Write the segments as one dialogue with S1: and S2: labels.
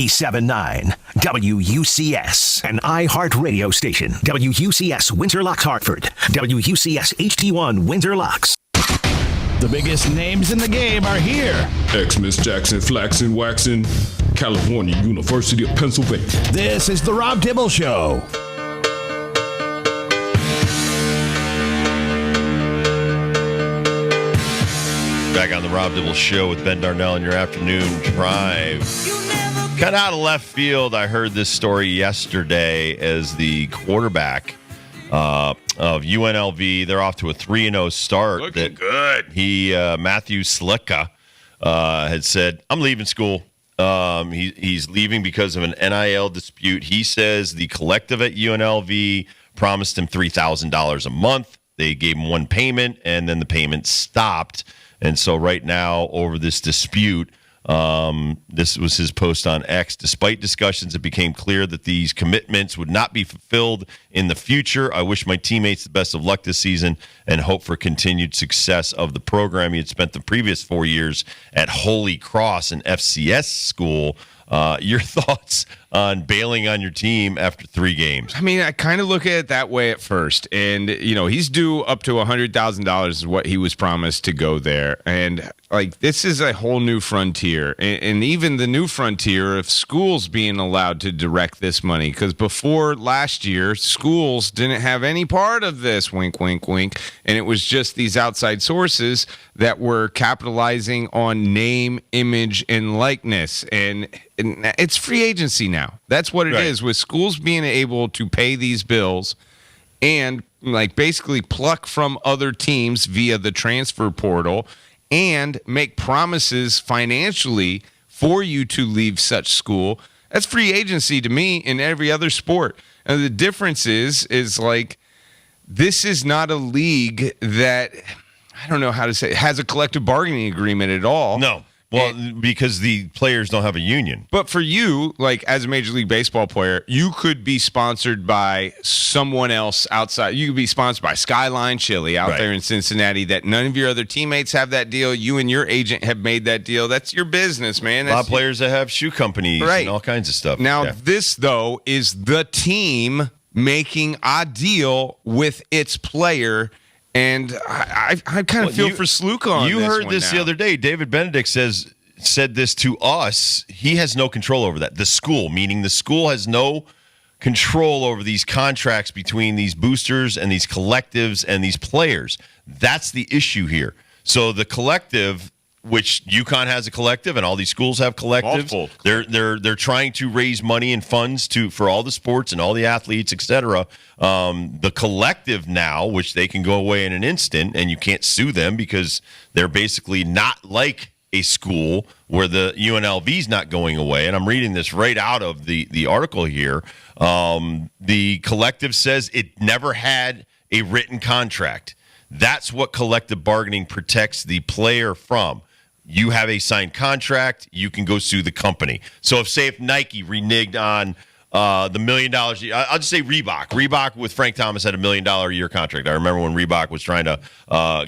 S1: 97.9 WUCS, an iHeart radio station. WUCS Windsor Locks Hartford. WUCS HD1 Windsor Locks.
S2: The biggest names in the game are here.
S3: Xmas, Jackson, Flaxen, Waxen, California, University of Pennsylvania.
S2: This is the Rob Dibble Show.
S4: Back on the Rob Dibble Show with Ben Darnell in your afternoon drive. Kind of out of left field, I heard this story yesterday as the quarterback of UNLV. They're off to a 3-0 start.
S5: Looking good.
S4: Matthew Slicka had said, I'm leaving school. He's leaving because of an NIL dispute. He says the collective at UNLV promised him $3,000 a month. They gave him one payment, and then the payment stopped. And so right now, over this dispute, this was his post on X. Despite discussions, it became clear that these commitments would not be fulfilled in the future. I wish my teammates the best of luck this season and hope for continued success of the program. He had spent the previous 4 years at Holy Cross, an FCS school. Your thoughts on bailing on your team after 3 games?
S5: I mean, I kind of look at it that way at first. And, you know, he's due up to $100,000 is what he was promised to go there. And, like, this is a whole new frontier. And even the new frontier of schools being allowed to direct this money. Because before last year, schools didn't have any part of this, wink, wink, wink. And it was just these outside sources that were capitalizing on name, image, and likeness. And it's free agency now. That's what it is, with schools being able to pay these bills and like basically pluck from other teams via the transfer portal and make promises financially for you to leave such school. That's free agency to me in every other sport. And the difference is like, this is not a league that, I don't know how to say, has a collective bargaining agreement at all.
S4: No. Well, because the players don't have a union.
S5: But for you, like as a Major League Baseball player, you could be sponsored by someone else outside. You could be sponsored by Skyline Chili out there in Cincinnati that none of your other teammates have that deal. You and your agent have made that deal. That's your business, man.
S4: A lot of players that have shoe companies and all kinds of stuff.
S5: Now, this, though, is the team making a deal with its player. And I kind of feel for Sluka on this.
S4: You heard this the other day. David Benedict said this to us. He has no control over that. The school, meaning the school has no control over these contracts between these boosters and these collectives and these players. That's the issue here. So the collective, which UConn has a collective and all these schools have collectives. They're trying to raise money and funds for all the sports and all the athletes, etc. The collective now, which they can go away in an instant and you can't sue them because they're basically not like a school where the UNLV's not going away. And I'm reading this right out of the article here. The collective says it never had a written contract. That's what collective bargaining protects the player from. You have a signed contract, you can go sue the company. So if Nike reneged on the $1 million, I'll just say Reebok. Reebok with Frank Thomas had $1 million a year contract. I remember when Reebok was trying to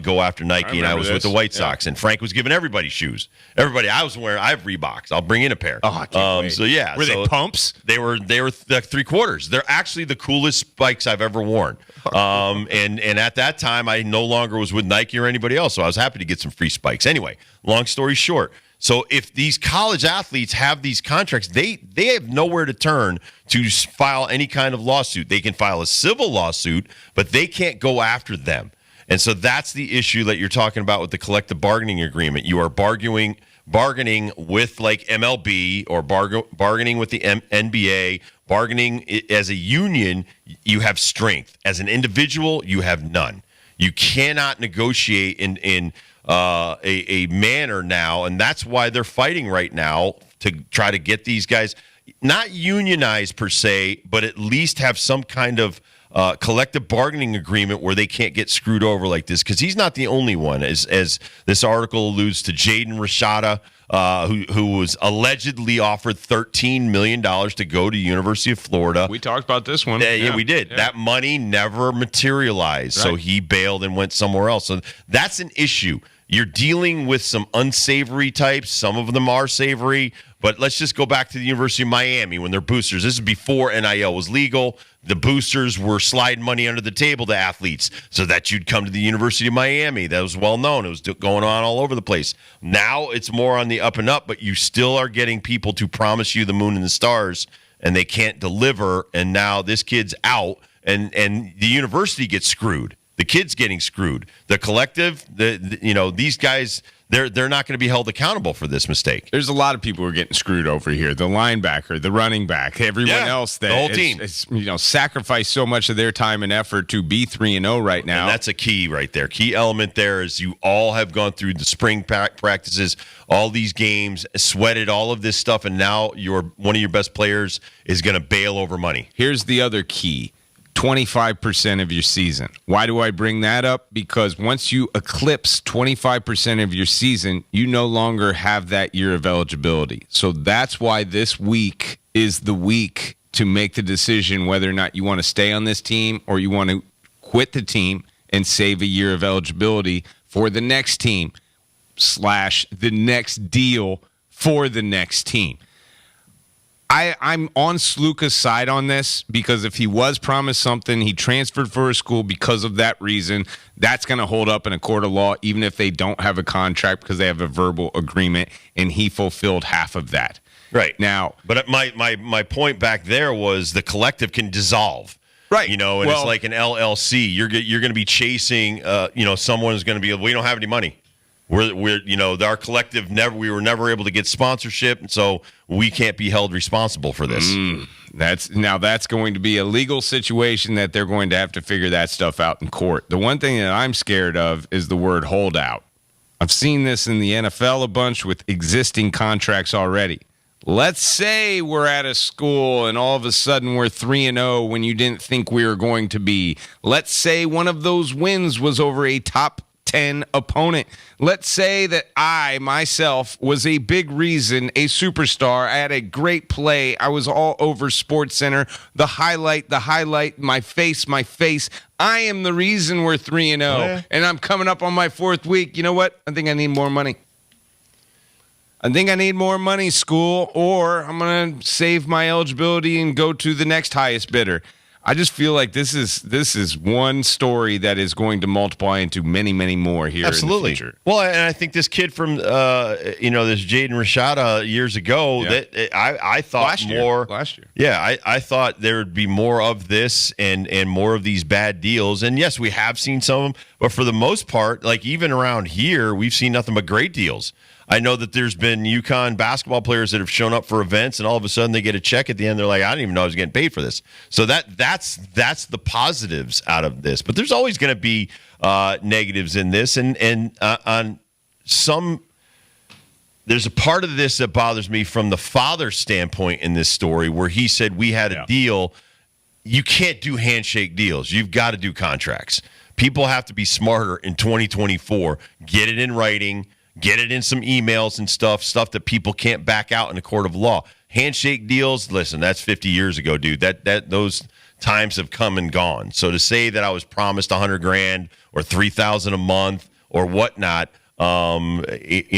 S4: go after Nike, and I was with the White Sox, and Frank was giving everybody shoes. Everybody, I have Reeboks. I'll bring in a pair.
S5: Oh, I can't wait.
S4: So yeah,
S5: were they pumps?
S4: They were the 3/4. They're actually the coolest spikes I've ever worn. And at that time, I no longer was with Nike or anybody else, so I was happy to get some free spikes. Anyway, long story short. So if these college athletes have these contracts, they have nowhere to turn to file any kind of lawsuit. They can file a civil lawsuit, but they can't go after them. And so that's the issue that you're talking about with the collective bargaining agreement. You are bargaining with like MLB or bargaining with the NBA, bargaining as a union. You have strength. As an individual, you have none. You cannot negotiate in a manner now, and that's why they're fighting right now to try to get these guys not unionized per se, but at least have some kind of collective bargaining agreement where they can't get screwed over like this, because he's not the only one. As this article alludes to, Jaden Rashada, who was allegedly offered $13 million to go to University of Florida.
S5: We talked about this one.
S4: Yeah, we did. Yeah. That money never materialized, so he bailed and went somewhere else. So that's an issue. You're dealing with some unsavory types. Some of them are savory, But let's just go back to the University of Miami when they're boosters. This is before NIL was legal. The boosters were sliding money under the table to athletes so that you'd come to the University of Miami. That was well known. It was going on all over the place. Now it's more on the up and up, but you still are getting people to promise you the moon and the stars, and they can't deliver. And now this kid's out, and the university gets screwed. The kid's getting screwed. The collective, these guys, they're not going to be held accountable for this mistake.
S5: There's a lot of people who are getting screwed over here. The linebacker, the running back, everyone else that
S4: the whole team
S5: sacrificed so much of their time and effort to be 3-0 right now.
S4: And that's a key right there. Key element there is you all have gone through the spring practices, all these games, sweated all of this stuff, and now one of your best players is going to bail over money.
S5: Here's the other key. 25% of your season. Why do I bring that up? Because once you eclipse 25% of your season, you no longer have that year of eligibility. So that's why this week is the week to make the decision whether or not you want to stay on this team or you want to quit the team and save a year of eligibility for the next team / the next deal for the next team. I'm on Sluka's side on this because if he was promised something, he transferred for a school because of that reason. That's going to hold up in a court of law, even if they don't have a contract because they have a verbal agreement, and he fulfilled half of that.
S4: Right.
S5: Now,
S4: but my point back there was the collective can dissolve.
S5: Right.
S4: It's like an LLC. You're going to be chasing, someone's going to be, we don't have any money. We're our collective we were never able to get sponsorship, and so we can't be held responsible for this.
S5: That's going to be a legal situation that they're going to have to figure that stuff out in court. The one thing that I'm scared of is the word holdout. I've seen this in the NFL a bunch with existing contracts already. Let's say we're at a school and all of a sudden we're 3-0 when you didn't think we were going to be. Let's say one of those wins was over a top 10 opponent. Let's say that I, myself, was a big reason, a superstar. I had a great play. I was all over SportsCenter. The highlight, my face. I am the reason we're 3-0, and I'm coming up on my 4th week. You know what? I think I need more money. School, or I'm going to save my eligibility and go to the next highest bidder. I just feel like this is one story that is going to multiply into many, many more here in the future.
S4: Well, and I think this kid from this Jaden Rashada years ago that I thought
S5: last year.
S4: Yeah, I thought there would be more of this and more of these bad deals. And yes, we have seen some of them, but for the most part, like even around here, we've seen nothing but great deals. I know that there's been UConn basketball players that have shown up for events, and all of a sudden they get a check at the end. They're like, I didn't even know I was getting paid for this. So that's the positives out of this. But there's always going to be negatives in this, and on some. There's a part of this that bothers me from the father's standpoint in this story, where he said we had a deal. You can't do handshake deals. You've got to do contracts. People have to be smarter in 2024. Get it in writing. Get it in some emails and stuff that people can't back out in a court of law. Handshake deals, listen, that's 50 years ago, dude. That those times have come and gone. So to say that I was promised $100,000 or $3,000 a month or whatnot, and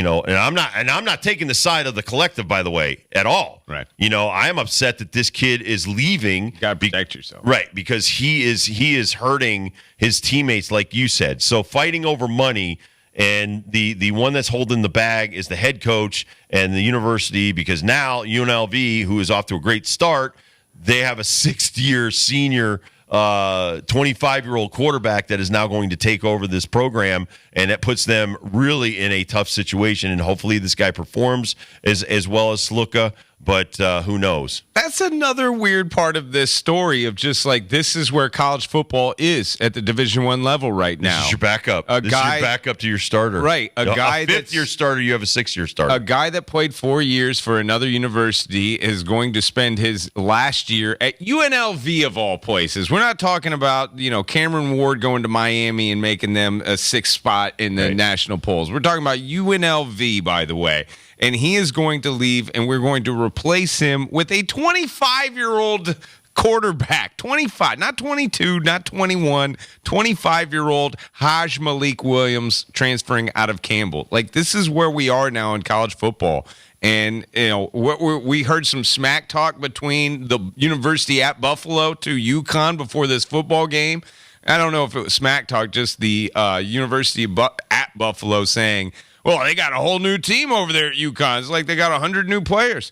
S4: I'm not taking the side of the collective, by the way, at all.
S5: Right.
S4: I am upset that this kid is leaving.
S5: You gotta protect yourself.
S4: Right, because he is hurting his teammates, like you said. So fighting over money. And the one that's holding the bag is the head coach and the university, because now UNLV, who is off to a great start, they have a 6th-year senior 25-year-old quarterback that is now going to take over this program, and that puts them really in a tough situation. And hopefully this guy performs as well as Sluka, but who knows?
S5: That's another weird part of this story of just like this is where college football is at the Division I level right now.
S4: This is your backup. This is your backup to your starter.
S5: Right. A
S4: fifth-year starter, you have a 6th-year starter.
S5: A guy that played 4 years for another university is going to spend his last year at UNLV of all places. We're not talking about, Cameron Ward going to Miami and making them a 6th spot in the national polls. We're talking about UNLV, by the way. And he is going to leave, and we're going to replace him with a 25-year-old quarterback. 25, not 22, not 21, 25-year-old Haj Malik Williams transferring out of Campbell. Like, this is where we are now in college football. And, we heard some smack talk between the university at Buffalo to UConn before this football game. I don't know if it was smack talk, just the university at Buffalo saying, well, they got a whole new team over there at UConn. It's like they got 100 new players.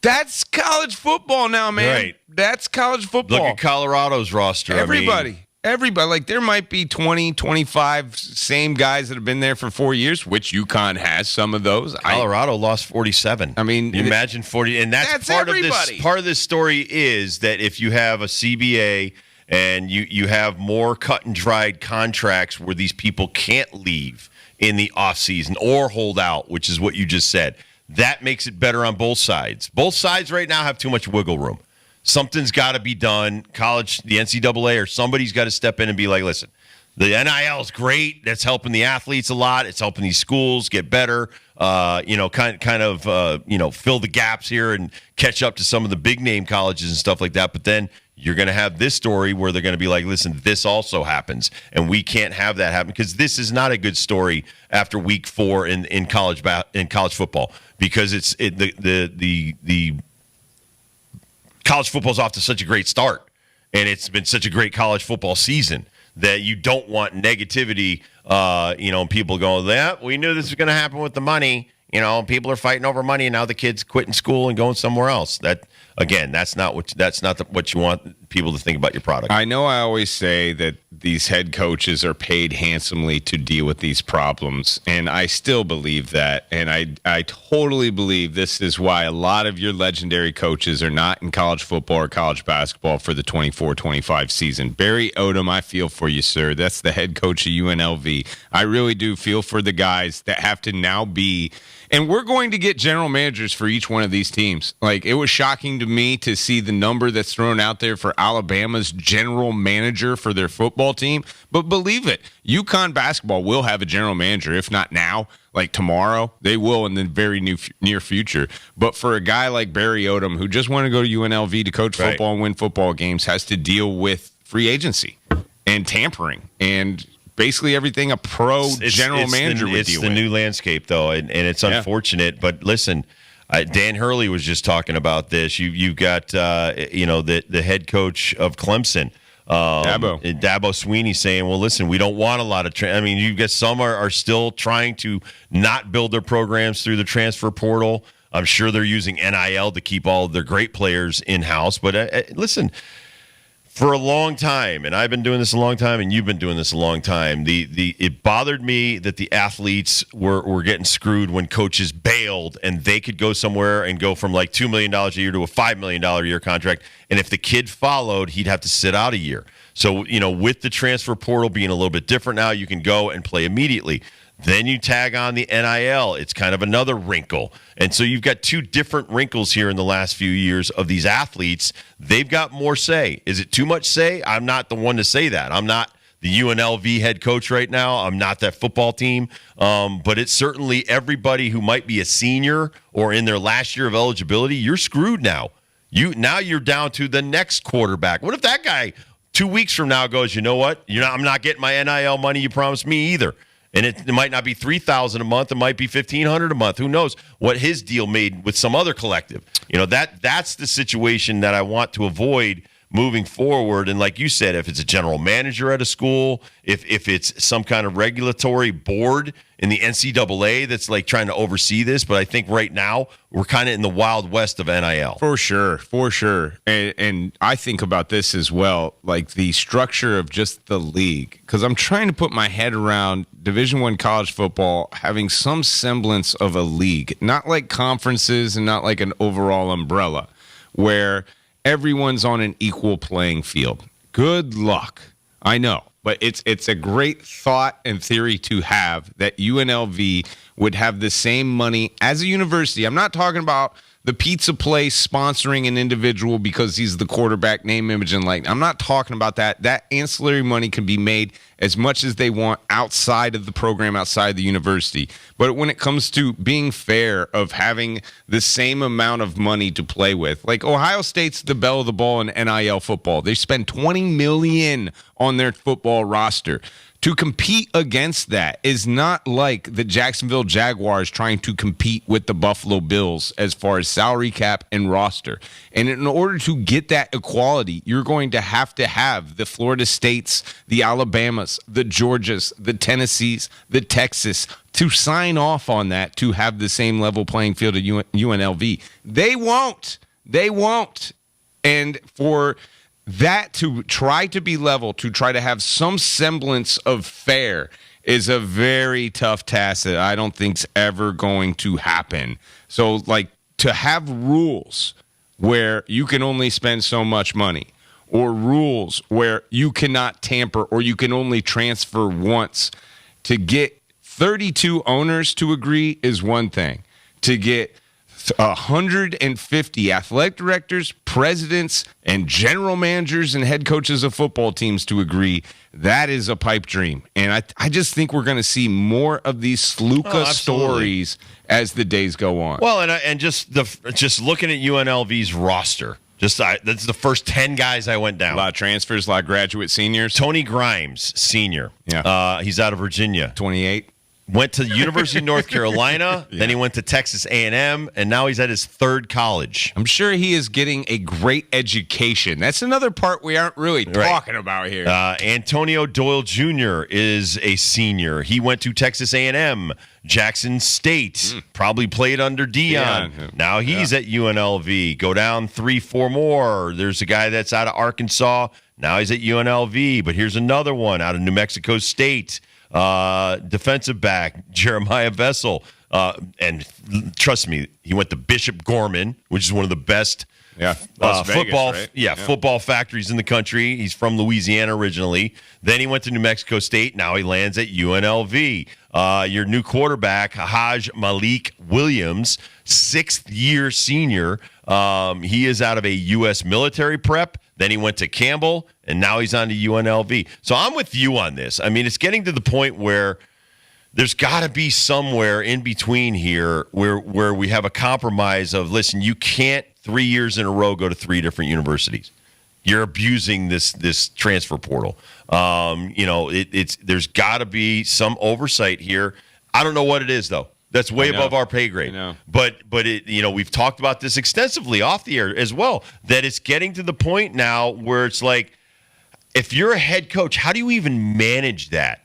S5: That's college football now, man.
S4: Right.
S5: That's college football.
S4: Look at Colorado's roster.
S5: Everybody. Like, there might be 20, 25 same guys that have been there for 4 years, which UConn has some of those.
S4: Colorado lost 47.
S5: I mean,
S4: you imagine 40, and that's part
S5: everybody.
S4: of this. Part of this story is that if you have a CBA and you have more cut and dried contracts where these people can't leave in the offseason or hold out, which is what you just said, that makes it better on both sides. Both sides right now have too much wiggle room. Something's got to be done. College, the NCAA, or somebody's got to step in and be like, listen, the NIL is great. That's helping the athletes a lot. It's helping these schools get better, fill the gaps here and catch up to some of the big name colleges and stuff like that. But then you're going to have this story where they're going to be like, listen, this also happens, and we can't have that happen, because this is not a good story after week 4 in college football, because the college football's off to such a great start, and it's been such a great college football season that you don't want negativity, and people going, yeah, we knew this was going to happen with the money, people are fighting over money, and now the kids quitting school and going somewhere else. That, again, that's not what you want people to think about your product.
S5: I know I always say that these head coaches are paid handsomely to deal with these problems, and I still believe that. And I totally believe this is why a lot of your legendary coaches are not in college football or college basketball for the 24-25 season. Barry Odom, I feel for you, sir. That's the head coach of UNLV. I really do feel for the guys that have to now be. And we're going to get general managers for each one of these teams. Like, it was shocking to me to see the number that's thrown out there for Alabama's general manager for their football team. But believe it, UConn basketball will have a general manager, if not now, like tomorrow. They will in the very near future. But for a guy like Barry Odom, who just wanted to go to UNLV to coach football and win football games, has to deal with free agency and tampering and basically everything a general manager would deal with. It's the
S4: new landscape, though, and it's unfortunate. But listen, Dan Hurley was just talking about this. You've got the head coach of Clemson, Dabo Sweeney, saying, well, listen, we don't want a lot of you get some are still trying to not build their programs through the transfer portal. I'm sure they're using NIL to keep all of their great players in-house. But listen, for a long time, and I've been doing this a long time, and you've been doing this a long time, it bothered me that the athletes were getting screwed when coaches bailed, and they could go somewhere and go from like $2 million a year to a $5 million a year contract. And if the kid followed, he'd have to sit out a year. So, with the transfer portal being a little bit different now, you can go and play immediately. Then you tag on the NIL. It's kind of another wrinkle. And so you've got two different wrinkles here in the last few years of these athletes. They've got more say. Is it too much say? I'm not the one to say that. I'm not the UNLV head coach right now. I'm not that football team. But it's certainly everybody who might be a senior or in their last year of eligibility. You're screwed now. Now you're down to the next quarterback. What if that guy 2 weeks from now goes, you know what? I'm not getting my NIL money you promised me either. And it might not be $3,000 a month. It might be $1,500 a month. Who knows what his deal made with some other collective? That's the situation that I want to avoid moving forward. And like you said, if it's a general manager at a school, if it's some kind of regulatory board in the NCAA that's like trying to oversee this. But I think right now we're kind of in the wild west of NIL.
S5: For sure. And I think about this as well, like the structure of just the league, because I'm trying to put my head around Division I college football having some semblance of a league, not like conferences and not like an overall umbrella where everyone's on an equal playing field. Good luck. I know. But it's a great thought and theory to have that UNLV would have the same money as a university. I'm not talking about the pizza place sponsoring an individual because he's the quarterback, name, image, and likeness. I'm not talking about that. That ancillary money can be made as much as they want outside of the program, outside the university. But when it comes to being fair, of having the same amount of money to play with, like Ohio State's the belle of the ball in NIL football. They spend $20 million on their football roster. to compete against that is not like the Jacksonville Jaguars trying to compete with the Buffalo Bills as far as salary cap and roster. And in order to get that equality, you're going to have the Florida States, the Alabamas, the Georgias, the Tennessees, the Texas to sign off on that to have the same level playing field at UNLV. They won't. They won't. And for that to try to be level, to try to have some semblance of fair is a very tough task that I don't think's ever going to happen. So, like, to have rules where you can only spend so much money, or rules where you cannot tamper or you can only transfer once, to get 32 owners to agree is one thing. To get 150 athletic directors, presidents, and general managers and head coaches of football teams to agree, that is a pipe dream. And I just think we're going to see more of these Sluka stories as the days go on.
S4: Well, and just looking at UNLV's roster, that's the first 10 guys I went down.
S5: A lot of transfers, a lot of graduate seniors.
S4: Tony Grimes, senior.
S5: Yeah.
S4: He's out of Virginia.
S5: 28.
S4: Went to the University of North Carolina, then he went to Texas A&M, and now he's at his third college.
S5: I'm sure he is getting a great education. That's another part we aren't really talking about here.
S4: Antonio Doyle Jr. is a senior. He went to Texas A&M, Jackson State, probably played under Deion. Now he's at UNLV. Go down 3-4 more. There's a guy that's out of Arkansas. Now he's at UNLV, but here's another one out of New Mexico State. Defensive back Jeremiah Vessel, and trust me, he went to Bishop Gorman, which is one of the best football, Vegas, football factories in the country. He's from Louisiana originally. Then he went to New Mexico State. Now he lands at UNLV. Your new quarterback, Haj Malik Williams, 6th-year senior. He is out of a U.S. military prep. Then he went to Campbell, and now he's on to UNLV. So I'm with you on this. I mean, it's getting to the point where there's got to be somewhere in between here where we have a compromise of, listen, you can't 3 years in a row go to 3 different universities. You're abusing this transfer portal. There's got to be some oversight here. I don't know what it is, though. That's way above our pay grade. But we've talked about this extensively off the air as well, that it's getting to the point now where it's like, if you're a head coach, how do you even manage that?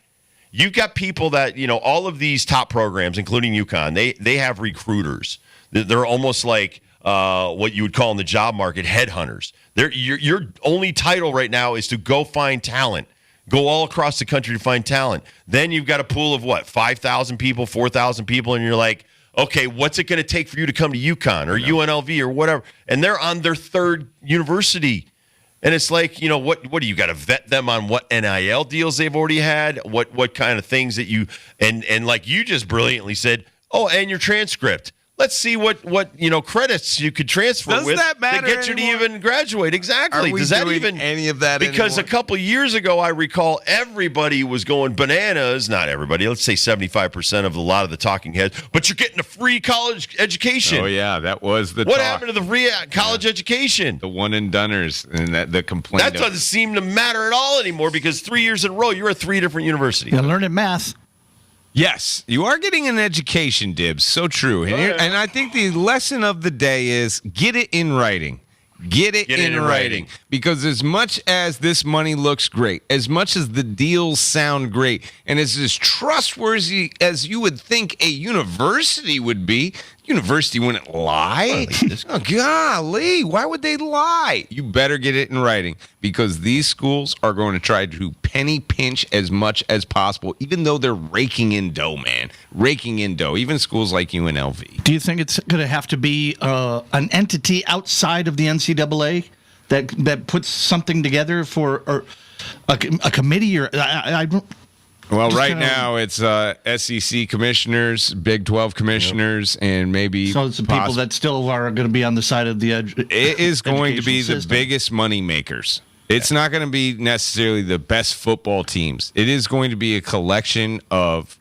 S4: You've got people that, all of these top programs, including UConn, they have recruiters. They're almost like what you would call in the job market headhunters. Your only title right now is to go find talent. Go all across the country to find talent. Then you've got a pool of 5,000 people, 4,000 people, and you're like, okay, what's it going to take for you to come to UConn or UNLV or whatever? And they're on their third university. And it's like, what do you got to vet them on what NIL deals they've already had, what kind of things that you and like you just brilliantly said, and your transcript. Let's see what credits you could transfer with
S5: that matter
S4: to get you to even graduate. Exactly.
S5: Are we
S4: Does that
S5: doing
S4: even
S5: any of that
S4: because
S5: anymore?
S4: A couple years ago, I recall everybody was going bananas. Not everybody. Let's say 75% of a lot of the talking heads. But you're getting a free college education.
S5: Oh yeah, that was the
S4: what
S5: talk.
S4: happened to the free college education?
S5: The one and doneers and the complaint.
S4: That doesn't seem to matter at all anymore because 3 years in a row, you're at 3 different universities.
S6: You learn math.
S5: Yes, you are getting an education, Dibs. So true. And I think the lesson of the day is get it in writing. Get it in writing. Because as much as this money looks great, as much as the deals sound great, and as trustworthy as you would think a university would be, university wouldn't lie. Oh, golly, why would they lie? You better get it in writing because these schools are going to try to penny pinch as much as possible, even though they're raking in dough, man. Raking in dough, even schools like UNLV.
S6: Do you think it's going to have to be an entity outside of the NCAA that puts something together for or a committee? Or I don't.
S5: Well, right now it's SEC commissioners, Big 12 commissioners, and maybe
S6: so it's the people that still are going to be on the side of the edge.
S5: It is going to be
S6: system.
S5: the biggest money makers. It's not going to be necessarily the best football teams. It is going to be a collection of.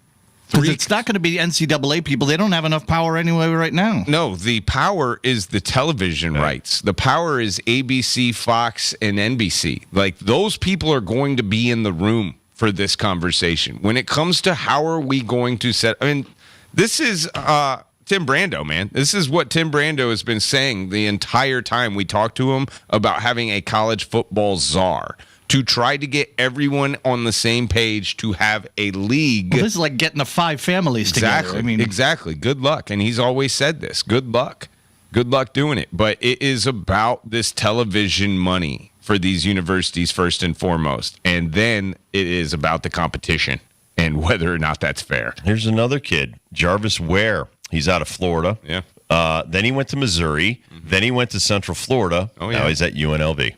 S6: Because it's not going to be NCAA people. They don't have enough power anyway right now.
S5: No, the power is the television rights. The power is ABC, Fox, and NBC. Like, those people are going to be in the room for this conversation. When it comes to how are we going to set, I mean, this is Tim Brando, man. This is what Tim Brando has been saying the entire time we talked to him about having a college football czar, to try to get everyone on the same page to have a league.
S6: Well, this is like getting the 5 families together.
S5: Exactly. Good luck. And he's always said this. Good luck. Good luck doing it. But it is about this television money for these universities first and foremost. And then it is about the competition and whether or not that's fair.
S4: Here's another kid, Jarvis Ware. He's out of Florida.
S5: Yeah.
S4: Then he went to Missouri. Then he went to Central Florida.
S5: Oh, yeah.
S4: Now he's at UNLV.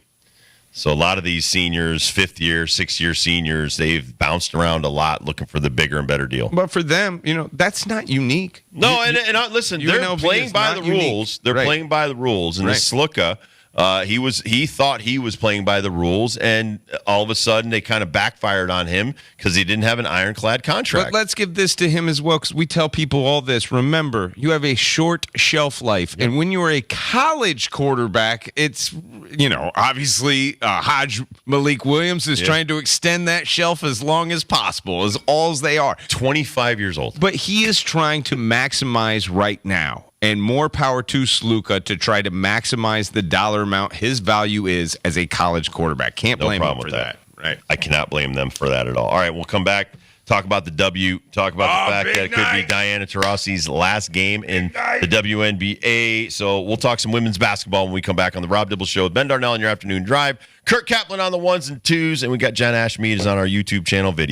S4: So a lot of these seniors, 5th year, 6th year seniors, they've bounced around a lot looking for the bigger and better deal.
S5: But for them, that's not unique.
S4: No, listen, they're
S5: UNLV
S4: playing
S5: is
S4: by
S5: not
S4: the rules.
S5: unique.
S4: They're
S5: Right.
S4: playing by the rules. And
S5: Right.
S4: this Sluka, he thought he was playing by the rules, and all of a sudden they kind of backfired on him because he didn't have an ironclad contract.
S5: But let's give this to him as well, because we tell people all this. Remember, you have a short shelf life. And when you're a college quarterback, it's, obviously Hodge Malik Williams is trying to extend that shelf as long as possible, as all as they are.
S4: 25 years old.
S5: But he is trying to maximize right now. And more power to Sluka to try to maximize the dollar amount his value is as a college quarterback. Can't blame him for that. Right.
S4: I cannot blame them for that at all. All right, we'll come back, talk about the W, talk about the fact that it could be Diana Taurasi's last game in the WNBA. So we'll talk some women's basketball when we come back on the Rob Dibble Show with Ben Darnell on your afternoon drive. Kurt Kaplan on the 1s and 2s, and we got Jen Ashmead is on our YouTube channel video.